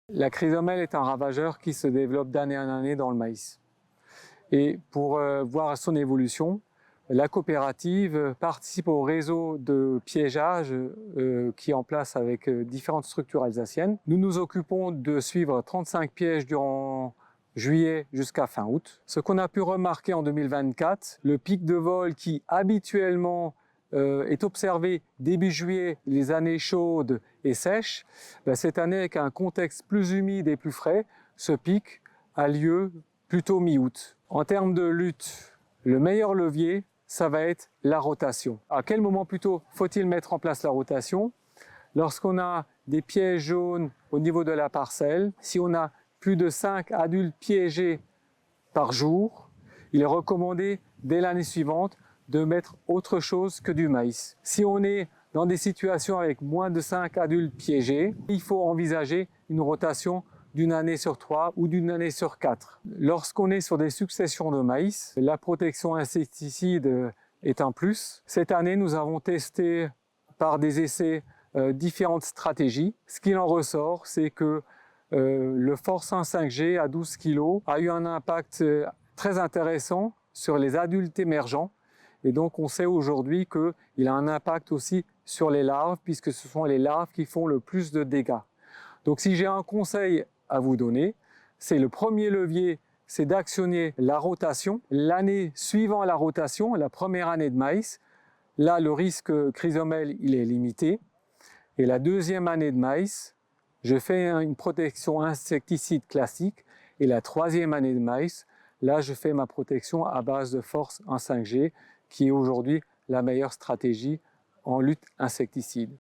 La chrysomèle est un ravageur qui se développe d'année en année dans le maïs. Et pour voir son évolution, la coopérative participe au réseau de piégeage qui est en place avec différentes structures alsaciennes. Nous nous occupons de suivre 35 pièges durant juillet jusqu'à fin août. Ce qu'on a pu remarquer en 2024, le pic de vol qui habituellement est observé début juillet, les années chaudes et sèches, cette année avec un contexte plus humide et plus frais, ce pic a lieu plutôt mi-août. En termes de lutte, le meilleur levier, ça va être la rotation. À quel moment plutôt faut-il mettre en place la rotation? Lorsqu'on a des pièges jaunes au niveau de la parcelle, si on a plus de 5 adultes piégés par jour, il est recommandé dès l'année suivante de mettre autre chose que du maïs. Si on est dans des situations avec moins de 5 adultes piégés, il faut envisager une rotation d'une année sur 3 ou d'une année sur 4. Lorsqu'on est sur des successions de maïs, la protection insecticide est un plus. Cette année, nous avons testé par des essais différentes stratégies. Ce qu'il en ressort, c'est que le Force 1 5G à 12 kg a eu un impact très intéressant sur les adultes émergents. Et donc, on sait aujourd'hui qu'il a un impact aussi sur les larves, puisque ce sont les larves qui font le plus de dégâts. Donc, si j'ai un conseil à vous donner, c'est le premier levier, c'est d'actionner la rotation. L'année suivant la rotation, la première année de maïs, là, le risque chrysomèle, il est limité. Et la deuxième année de maïs, je fais une protection insecticide classique. Et la troisième année de maïs, là, je fais ma protection à base de Force 1 5G, qui est aujourd'hui la meilleure stratégie en lutte insecticide.